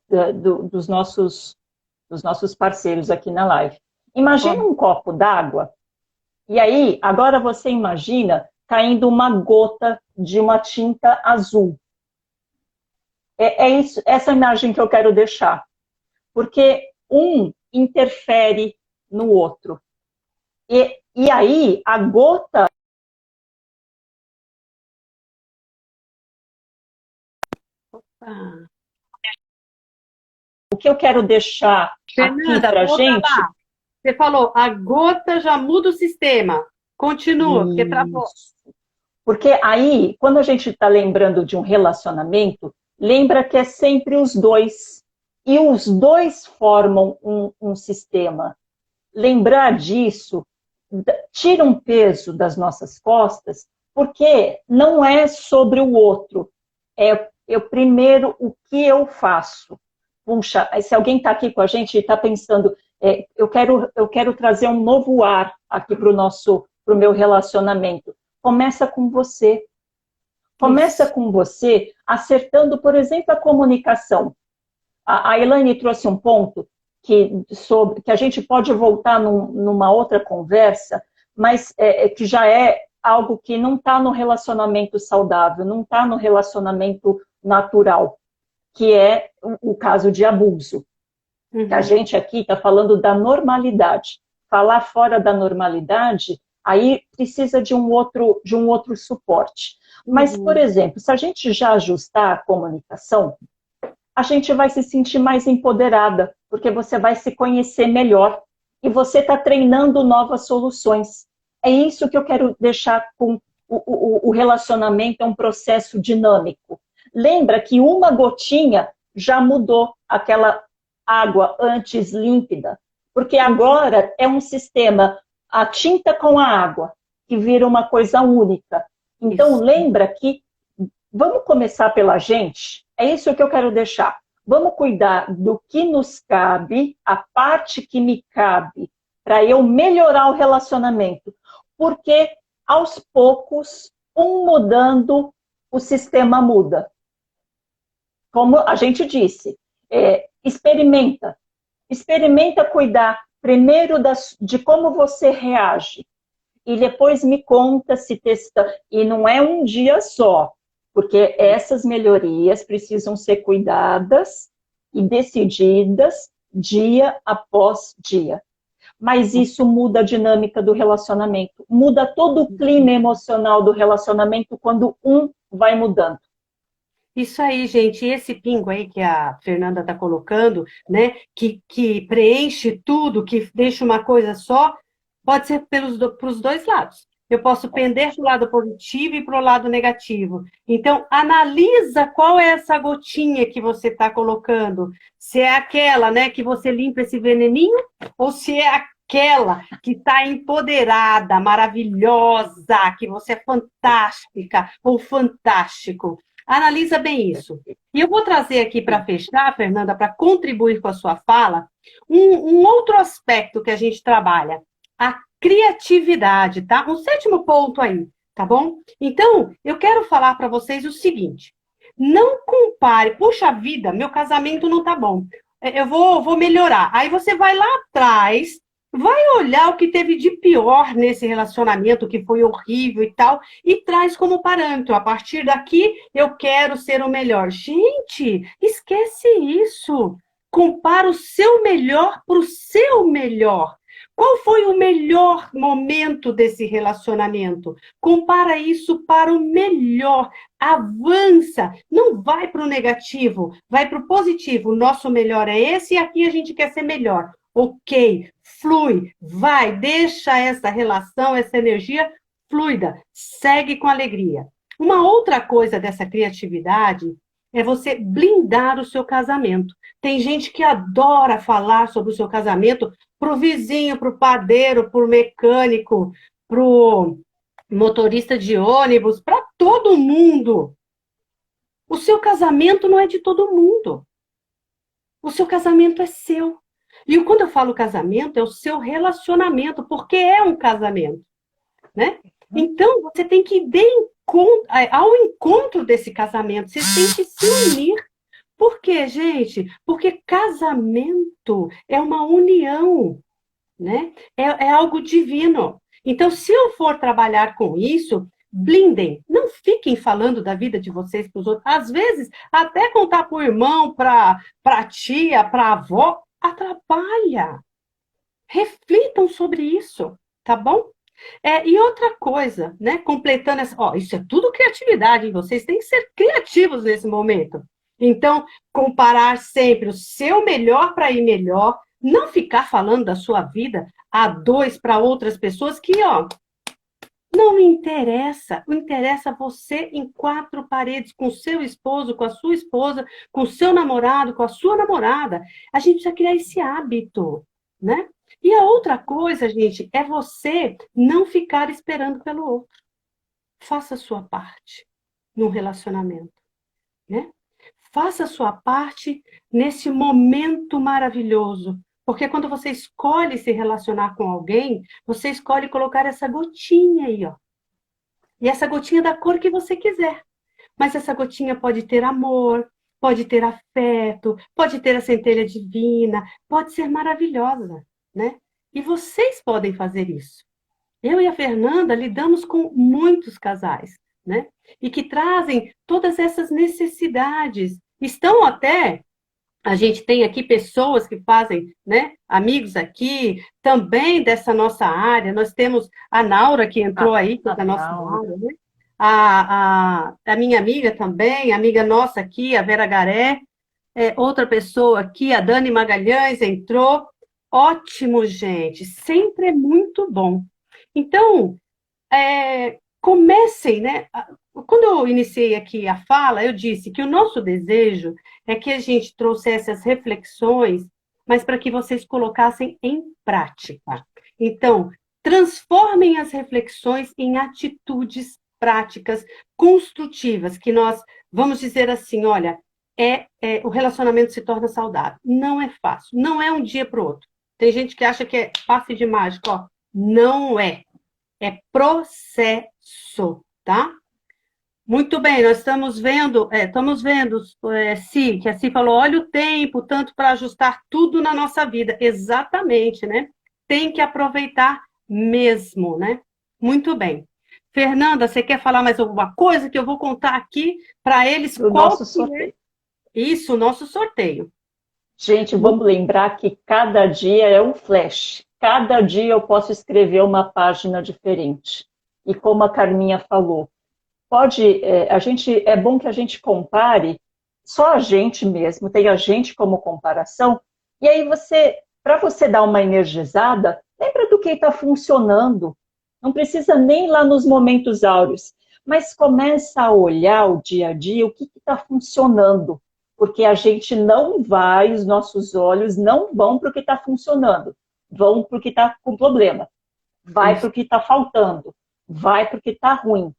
dos nossos parceiros aqui na live. Imagina um copo d'água, e aí, agora você imagina caindo uma gota de uma tinta azul. Isso, essa imagem que eu quero deixar. Porque um interfere no outro. E aí, a gota... O que eu quero deixar Fernanda, aqui para a gente... Lá. Você falou, a gota já muda o sistema. Continua, porque travou. Isso. Porque aí, quando a gente está lembrando de um relacionamento, lembra que é sempre os dois. E os dois formam um sistema. Lembrar disso tira um peso das nossas costas, porque não é sobre o outro. É eu primeiro o que eu faço. Puxa, se alguém está aqui com a gente e está pensando, eu quero trazer um novo ar aqui para o meu relacionamento. Começa com você. Começa com você acertando, por exemplo, a comunicação. A Elaine trouxe um ponto que a gente pode voltar numa outra conversa, mas que já é algo que não está no relacionamento saudável, não está no relacionamento natural, que é o caso de abuso. A gente aqui está falando da normalidade. Falar fora da normalidade, aí precisa de um outro suporte. Mas, por exemplo, se a gente já ajustar a comunicação, a gente vai se sentir mais empoderada, porque você vai se conhecer melhor e você está treinando novas soluções. É isso que eu quero deixar com o relacionamento, é um processo dinâmico. Lembra que uma gotinha já mudou aquela água antes límpida, porque agora é um sistema, a tinta com a água, que vira uma coisa única. Então, lembra que vamos começar pela gente? É isso que eu quero deixar. Vamos cuidar do que nos cabe, a parte que me cabe, para eu melhorar o relacionamento. Porque, aos poucos, um mudando, o sistema muda. Como a gente disse, experimenta. Experimenta cuidar primeiro de como você reage. E depois me conta se testa. E não é um dia só. Porque essas melhorias precisam ser cuidadas e decididas dia após dia. Mas isso muda a dinâmica do relacionamento, muda todo o clima emocional do relacionamento quando um vai mudando. Isso aí, gente, esse pingo aí que a Fernanda está colocando, né, que preenche tudo, que deixa uma coisa só, pode ser para os dois lados. Eu posso pender para o lado positivo e para o lado negativo. Então, analisa qual é essa gotinha que você está colocando. Se é aquela, né, que você limpa esse veneninho, ou se é aquela que está empoderada, maravilhosa, que você é fantástica ou fantástico. Analisa bem isso. E eu vou trazer aqui para fechar, Fernanda, para contribuir com a sua fala, um outro aspecto que a gente trabalha, a criatividade, tá? Um sétimo ponto aí, tá bom? Então, eu quero falar para vocês o seguinte, não compare, puxa vida, meu casamento não tá bom, eu vou melhorar. Aí você vai lá atrás, vai olhar o que teve de pior nesse relacionamento, que foi horrível e tal, e traz como parâmetro. A partir daqui, eu quero ser o melhor. Gente, esquece isso. Compara o seu melhor para o seu melhor. Qual foi o melhor momento desse relacionamento? Compara isso para o melhor. Avança. Não vai para o negativo, vai para o positivo. O nosso melhor é esse e aqui a gente quer ser melhor. Ok, flui, vai, deixa essa relação, essa energia fluida, segue com alegria. Uma outra coisa dessa criatividade é você blindar o seu casamento. Tem gente que adora falar sobre o seu casamento para o vizinho, para o padeiro, para o mecânico, para o motorista de ônibus, para todo mundo. O seu casamento não é de todo mundo. O seu casamento é seu. E quando eu falo casamento, é o seu relacionamento, porque é um casamento, né? Então, você tem que ir ao encontro desse casamento, você tem que se unir. Por quê, gente? Porque casamento é uma união, né? É algo divino. Então, se eu for trabalhar com isso, blindem, não fiquem falando da vida de vocês para os outros. Às vezes, até contar para o irmão, para a tia, para a avó, atrapalha. Reflitam sobre isso, tá bom? E outra coisa, né? Completando essa. Isso é tudo criatividade, hein? Vocês têm que ser criativos nesse momento. Então, comparar sempre o seu melhor para ir melhor, não ficar falando da sua vida a dois para outras pessoas que, Não me interessa, interessa você em quatro paredes, com seu esposo, com a sua esposa, com o seu namorado, com a sua namorada. A gente precisa criar esse hábito, né? E a outra coisa, gente, é você não ficar esperando pelo outro. Faça a sua parte num relacionamento, né? Faça a sua parte nesse momento maravilhoso. Porque quando você escolhe se relacionar com alguém, você escolhe colocar essa gotinha aí, ó. E essa gotinha da cor que você quiser. Mas essa gotinha pode ter amor, pode ter afeto, pode ter a centelha divina, pode ser maravilhosa, né? E vocês podem fazer isso. Eu e a Fernanda lidamos com muitos casais, né? E que trazem todas essas necessidades. Estão até, a gente tem aqui pessoas que fazem, né? Amigos aqui, também dessa nossa área. Nós temos a Naura, que entrou aí, que é da nossa área, né? A minha amiga também, amiga nossa aqui, a Vera Garé, outra pessoa aqui, a Dani Magalhães entrou. Ótimo, gente, sempre é muito bom. Então, comecem, né? Quando eu iniciei aqui a fala, eu disse que o nosso desejo é que a gente trouxesse as reflexões, mas para que vocês colocassem em prática. Então, transformem as reflexões em atitudes práticas, construtivas, que nós vamos dizer assim, olha, o relacionamento se torna saudável. Não é fácil, não é um dia para o outro. Tem gente que acha que é passe de mágica, ó. Não é. É processo, tá? Muito bem, nós estamos vendo, que a Si falou, olha o tempo, tanto para ajustar tudo na nossa vida. Exatamente, né? Tem que aproveitar mesmo, né? Muito bem. Fernanda, você quer falar mais alguma coisa que eu vou contar aqui para eles? O nosso sorteio. Isso, o nosso sorteio. Gente, vamos lembrar que cada dia é um flash. Cada dia eu posso escrever uma página diferente. E como a Carminha falou, é bom que a gente compare só a gente mesmo, tem a gente como comparação, e aí para você dar uma energizada, lembra do que está funcionando. Não precisa nem ir lá nos momentos áureos, mas começa a olhar o dia a dia, o que está funcionando. Porque a gente não vai, os nossos olhos não vão para o que está funcionando, vão para o que está com problema, vai para o que está faltando, vai para o que está ruim.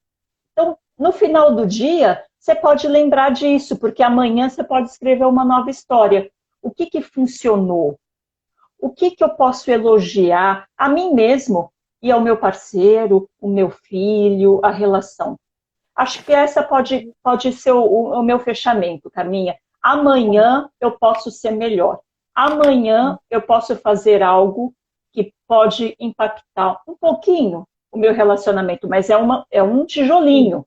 Então, no final do dia, você pode lembrar disso, porque amanhã você pode escrever uma nova história. O que funcionou? O que eu posso elogiar a mim mesmo e ao meu parceiro, o meu filho, a relação? Acho que essa pode ser o meu fechamento, Carminha. Amanhã eu posso ser melhor. Amanhã eu posso fazer algo que pode impactar um pouquinho o meu relacionamento, mas é um tijolinho.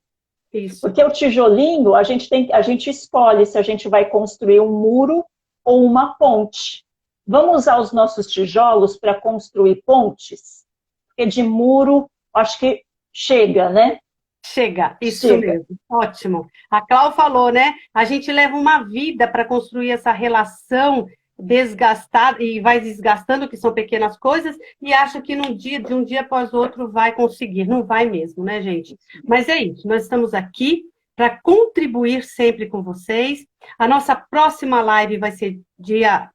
Isso. Porque o tijolinho, a gente escolhe se a gente vai construir um muro ou uma ponte. Vamos usar os nossos tijolos para construir pontes? Porque de muro, acho que chega, né? Chega, isso mesmo, ótimo. A Clau falou, né? A gente leva uma vida para construir essa relação desgastada e vai desgastando, que são pequenas coisas, e acha que de um dia após o outro vai conseguir. Não vai mesmo, né, gente? Mas é isso, nós estamos aqui para contribuir sempre com vocês. A nossa próxima live vai ser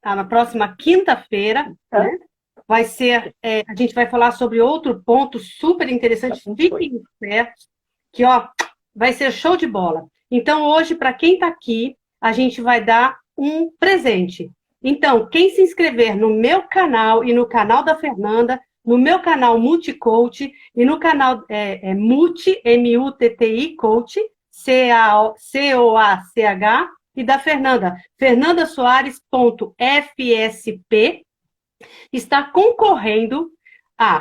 na próxima quinta-feira, né? Vai ser, a gente vai falar sobre outro ponto super interessante. Fiquem espertos, que ó, vai ser show de bola. Então, hoje, para quem está aqui, a gente vai dar um presente. Então, quem se inscrever no meu canal e no canal da Fernanda, no meu canal Multicoach e no canal Multi, M-U-T-T-I, Coach, C-O-A-C-H, e da Fernanda, fernandasoares.fsp, está concorrendo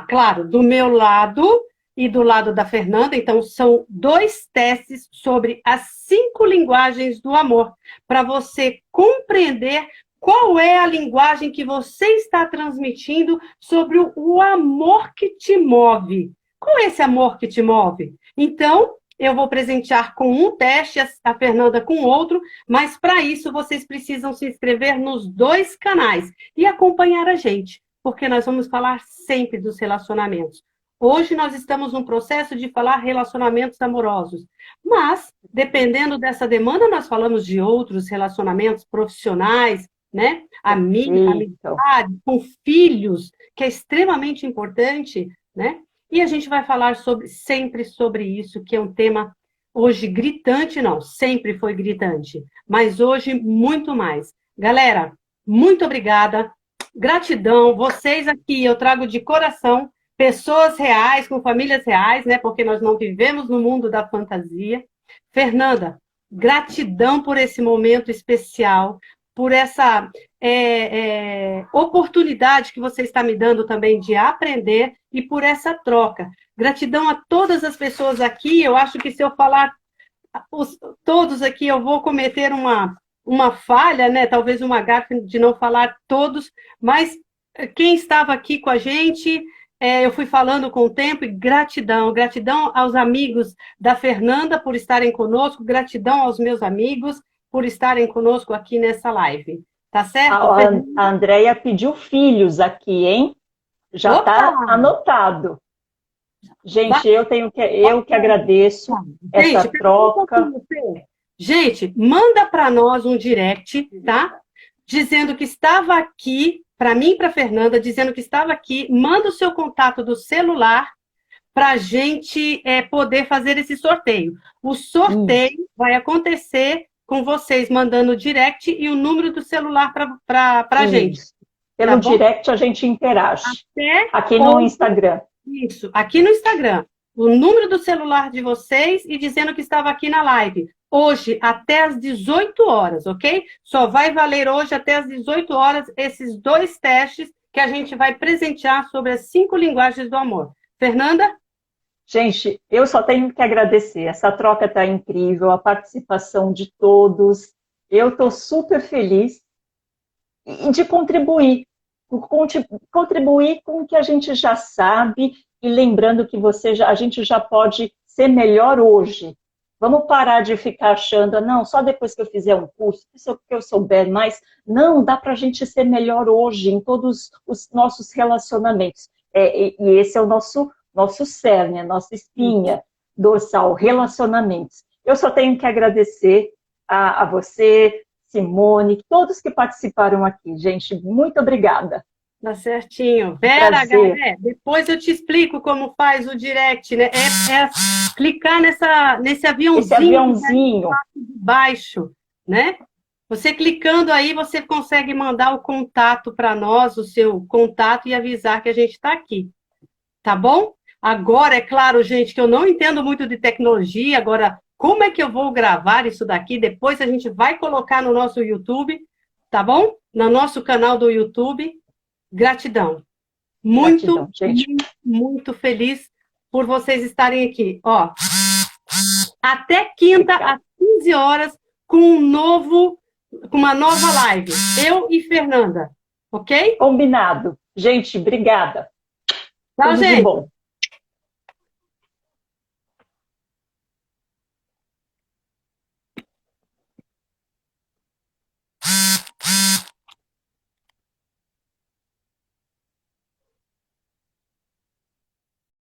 claro, do meu lado e do lado da Fernanda. Então, são 2 testes sobre as 5 linguagens do amor, para você compreender qual é a linguagem que você está transmitindo sobre o amor que te move. Qual é esse amor que te move? Então, eu vou presentear com um teste, a Fernanda com outro, mas para isso vocês precisam se inscrever nos 2 canais e acompanhar a gente, porque nós vamos falar sempre dos relacionamentos. Hoje nós estamos num processo de falar relacionamentos amorosos, mas, dependendo dessa demanda, nós falamos de outros relacionamentos profissionais, né? Amizade, com filhos, que é extremamente importante, né? E a gente vai falar sempre sobre isso, que é um tema hoje gritante, não, sempre foi gritante, mas hoje muito mais. Galera, muito obrigada, gratidão, vocês aqui eu trago de coração, pessoas reais, com famílias reais, né? Porque nós não vivemos no mundo da fantasia. Fernanda, gratidão por esse momento especial, por essa oportunidade que você está me dando também de aprender e por essa troca. Gratidão a todas as pessoas aqui. Eu acho que se eu falar todos aqui, eu vou cometer uma falha, né? Talvez uma gafe de não falar todos, mas quem estava aqui com a gente, eu fui falando com o tempo, e gratidão, gratidão aos amigos da Fernanda por estarem conosco, gratidão aos meus amigos por estarem conosco aqui nessa live. Tá certo? A Andréia pediu filhos aqui, hein? Já está anotado. Gente, eu que agradeço essa troca. Gente, manda para nós um direct, tá? Dizendo que estava aqui, para mim e para Fernanda, dizendo que estava aqui, manda o seu contato do celular para a gente poder fazer esse sorteio. O sorteio vai acontecer com vocês mandando o direct e o número do celular para a gente. Pelo direct a gente interage. Aqui no Instagram. Isso, aqui no Instagram. O número do celular de vocês e dizendo que estava aqui na live. Hoje, até às 18 horas, ok? Só vai valer hoje até às 18 horas esses 2 testes que a gente vai presentear sobre as 5 linguagens do amor. Fernanda? Gente, eu só tenho que agradecer. Essa troca está incrível, a participação de todos. Eu estou super feliz de contribuir com o que a gente já sabe e lembrando que a gente já pode ser melhor hoje. Vamos parar de ficar achando, não, só depois que eu fizer um curso, que eu souber mais. Não, dá para a gente ser melhor hoje em todos os nossos relacionamentos. E esse é o nosso cerne, a nossa espinha dorsal, relacionamentos. Eu só tenho que agradecer a você, Simone, todos que participaram aqui. Gente, muito obrigada. Tá certinho. Vera, depois eu te explico como faz o direct, né? Clicar nesse aviãozinho. Esse aviãozinho. De baixo, né? Você clicando aí, você consegue mandar o contato para nós, o seu contato, e avisar que a gente está aqui. Tá bom? Agora, é claro, gente, que eu não entendo muito de tecnologia. Agora, como é que eu vou gravar isso daqui? Depois a gente vai colocar no nosso YouTube, tá bom? No nosso canal do YouTube. Gratidão. Muito, muito feliz por vocês estarem aqui. Ó, até quinta, às 15 horas, com uma nova live. Eu e Fernanda. Ok? Combinado. Gente, obrigada. Tchau, gente. Bom.